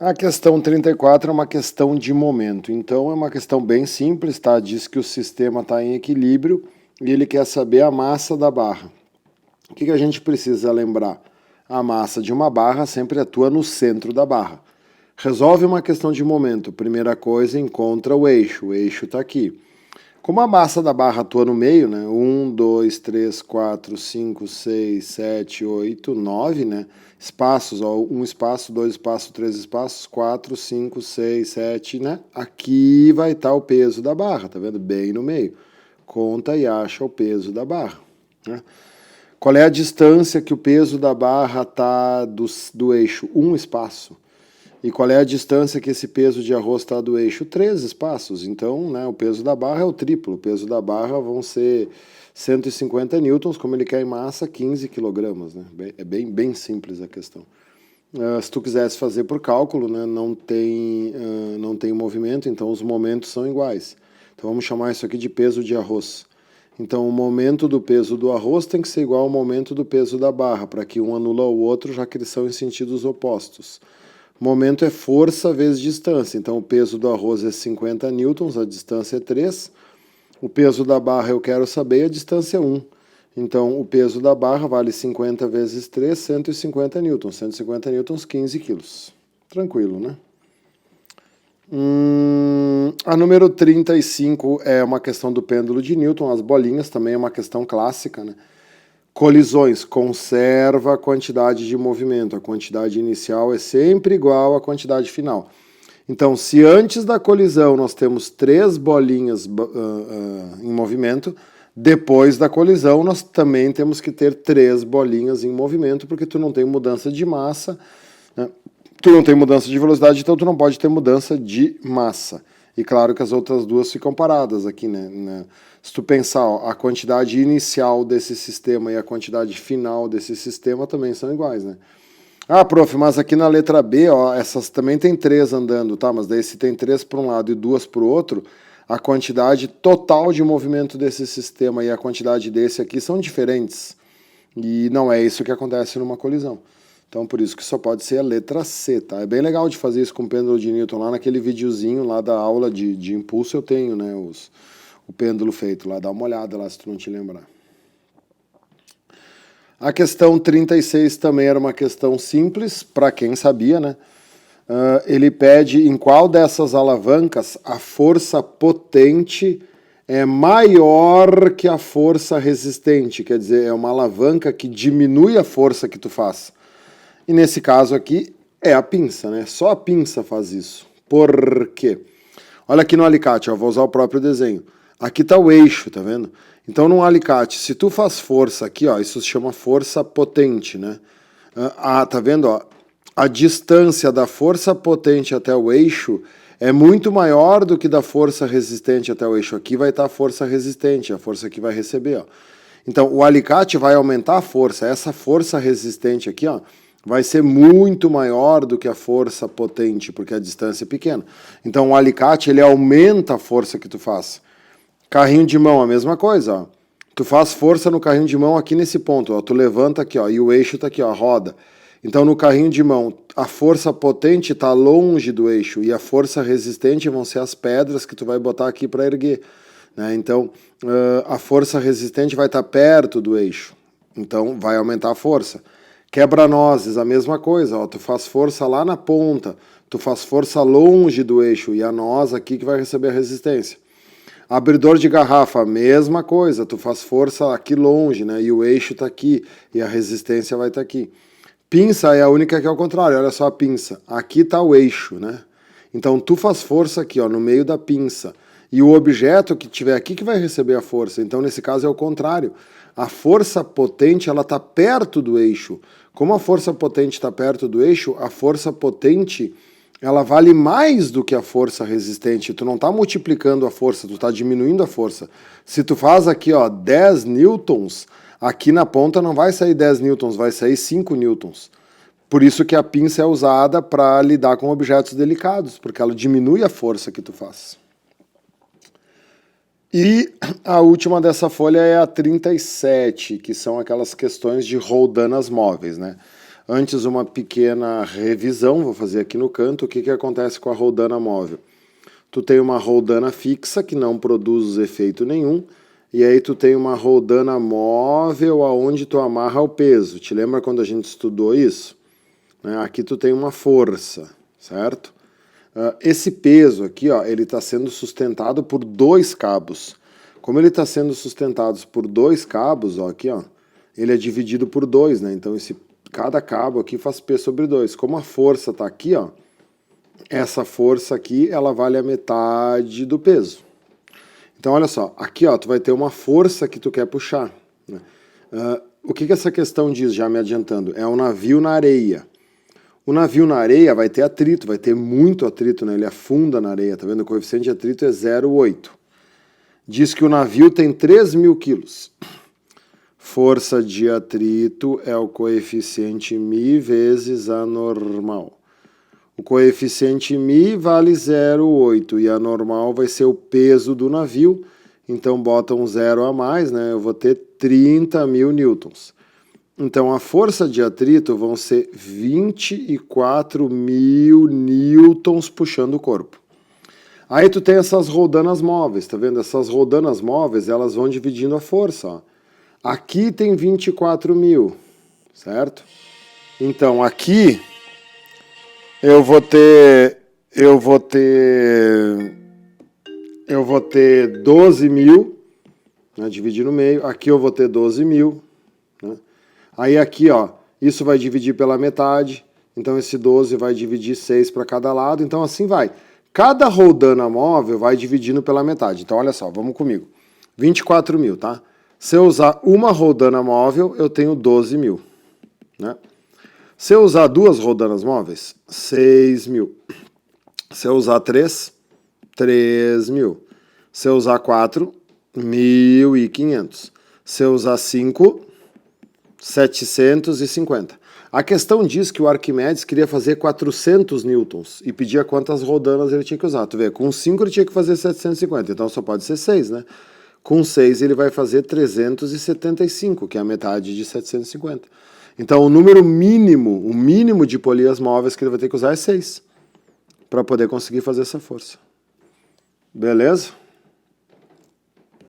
A questão 34 é uma questão de momento, então é uma questão bem simples, tá? Diz que o sistema está em equilíbrio e ele quer saber a massa da barra. O que a gente precisa lembrar? A massa de uma barra sempre atua no centro da barra. Resolve uma questão de momento. Primeira coisa, encontra o eixo está aqui. Como a massa da barra atua no meio, né? 1, 2, 3, 4, 5, 6, 7, 8, 9, né? Espaços, ó, 1 espaço, 2 espaços, 3 espaços, 4, 5, 6, 7, né? Aqui vai estar o peso da barra, tá vendo? Bem no meio. Conta e acha o peso da barra, né? Qual é a distância que o peso da barra está do eixo? 1 espaço. E qual é a distância que esse peso de arroz está do eixo? 3 espaços. Então, né, o peso da barra é o triplo. O peso da barra vão ser 150 newtons, como ele quer em massa, 15 quilogramas. Né? É bem simples a questão. Se tu quisesse fazer por cálculo, né, não tem movimento, então os momentos são iguais. Então vamos chamar isso aqui de peso de arroz. Então o momento do peso do arroz tem que ser igual ao momento do peso da barra, para que um anula o outro, já que eles são em sentidos opostos. Momento é força vezes distância, então o peso do arroz é 50 newtons, a distância é 3. O peso da barra eu quero saber e a distância é 1. Então o peso da barra vale 50 vezes 3, 150 newtons. 150 newtons, 15 quilos. Tranquilo, né? A número 35 é uma questão do pêndulo de Newton, as bolinhas também é uma questão clássica, né? Colisões, conserva a quantidade de movimento, a quantidade inicial é sempre igual à quantidade final. Então, se antes da colisão nós temos 3 bolinhas em movimento, depois da colisão nós também temos que ter 3 bolinhas em movimento, porque tu não tem mudança de massa, né? Tu não tem mudança de velocidade, então tu não pode ter mudança de massa. E claro que as outras duas ficam paradas aqui, né? Se tu pensar, ó, a quantidade inicial desse sistema e a quantidade final desse sistema também são iguais, né? Ah, prof, mas aqui na letra B, ó, essas também tem 3 andando, tá? Mas daí se tem 3 para um lado e 2 para o outro, a quantidade total de movimento desse sistema e a quantidade desse aqui são diferentes. E não é isso que acontece numa colisão. Então, por isso que só pode ser a letra C, tá? É bem legal de fazer isso com o pêndulo de Newton. Lá naquele videozinho lá da aula de impulso eu tenho, né, o pêndulo feito lá. Dá uma olhada lá se tu não te lembrar. A questão 36 também era uma questão simples, para quem sabia, né? Ele pede em qual dessas alavancas a força potente é maior que a força resistente. Quer dizer, é uma alavanca que diminui a força que tu faz. E nesse caso aqui é a pinça, né? Só a pinça faz isso. Por quê? Olha aqui no alicate, ó, vou usar o próprio desenho. Aqui está o eixo, tá vendo? Então, num alicate, se tu faz força aqui, ó, isso se chama força potente, né? Tá vendo, ó? A distância da força potente até o eixo é muito maior do que da força resistente até o eixo. Aqui vai estar a força resistente, a força que vai receber, ó. Então, o alicate vai aumentar a força. Essa força resistente aqui, ó, vai ser muito maior do que a força potente, porque a distância é pequena. Então o alicate, ele aumenta a força que tu faz. Carrinho de mão, a mesma coisa, ó. Tu faz força no carrinho de mão aqui nesse ponto, ó. Tu levanta aqui, ó, e o eixo tá aqui, ó, roda. Então no carrinho de mão, a força potente tá longe do eixo e a força resistente vão ser as pedras que tu vai botar aqui para erguer, né? Então a força resistente vai estar perto do eixo. Então vai aumentar a força. Quebra-nozes, a mesma coisa, ó, tu faz força lá na ponta, tu faz força longe do eixo e a noz aqui que vai receber a resistência. Abridor de garrafa, a mesma coisa, tu faz força aqui longe, né, e o eixo tá aqui e a resistência vai estar aqui. Pinça é a única que é ao contrário, olha só a pinça, aqui tá o eixo, né? Então tu faz força aqui, ó, no meio da pinça. E o objeto que tiver aqui que vai receber a força. Então, nesse caso, é o contrário. A força potente, ela está perto do eixo. Como a força potente está perto do eixo, a força potente, ela vale mais do que a força resistente. Tu não está multiplicando a força, tu está diminuindo a força. Se tu faz aqui, ó, 10 newtons, aqui na ponta não vai sair 10 newtons, vai sair 5 newtons. Por isso que a pinça é usada para lidar com objetos delicados, porque ela diminui a força que tu faz. E a última dessa folha é a 37, que são aquelas questões de roldanas móveis, né? Antes, uma pequena revisão, vou fazer aqui no canto. O que acontece com a roldana móvel? Tu tem uma roldana fixa que não produz efeito nenhum, e aí tu tem uma roldana móvel aonde tu amarra o peso. Te lembra quando a gente estudou isso? Aqui tu tem uma força, certo? Esse peso aqui, ó, ele está sendo sustentado por 2 cabos. Como ele está sendo sustentado por 2 cabos, ó, aqui, ó, ele é dividido por 2, né? Então cada cabo aqui faz P sobre 2. Como a força está aqui, ó, essa força aqui, ela vale a metade do peso. Então, olha só, aqui, ó, tu vai ter uma força que tu quer puxar, né? O que essa questão diz, já me adiantando? É um navio na areia. O navio na areia vai ter atrito, vai ter muito atrito, né? Ele afunda na areia, tá vendo? O coeficiente de atrito é 0,8. Diz que o navio tem 3.000 quilos. Força de atrito é o coeficiente μ vezes a normal. O coeficiente μ vale 0,8 e a normal vai ser o peso do navio. Então bota um 0 a mais, né? Eu vou ter 30.000 newtons. Então a força de atrito vão ser 24.000 newtons puxando o corpo. Aí tu tem essas roldanas móveis, tá vendo? Essas roldanas móveis, elas vão dividindo a força, ó. Aqui tem 24.000, certo? Então aqui eu vou ter 12.000, né, dividir no meio. Aqui eu vou ter 12.000, né? Aí aqui, ó, isso vai dividir pela metade. Então esse 12 vai dividir 6 para cada lado. Então assim vai. Cada roldana móvel vai dividindo pela metade. Então olha só, vamos comigo. 24.000, tá? Se eu usar uma roldana móvel, eu tenho 12.000, né? Se eu usar 2 roldanas móveis, 6.000. Se eu usar 3, 3.000. Se eu usar 4, 1.500. Se eu usar 5, 750. A questão diz que o Arquimedes queria fazer 400 newtons e pedia quantas roldanas ele tinha que usar. Tu vê, com 5 ele tinha que fazer 750, então só pode ser 6, né? Com 6 ele vai fazer 375, que é a metade de 750. Então o número mínimo, o mínimo de polias móveis que ele vai ter que usar é 6, para poder conseguir fazer essa força. Beleza?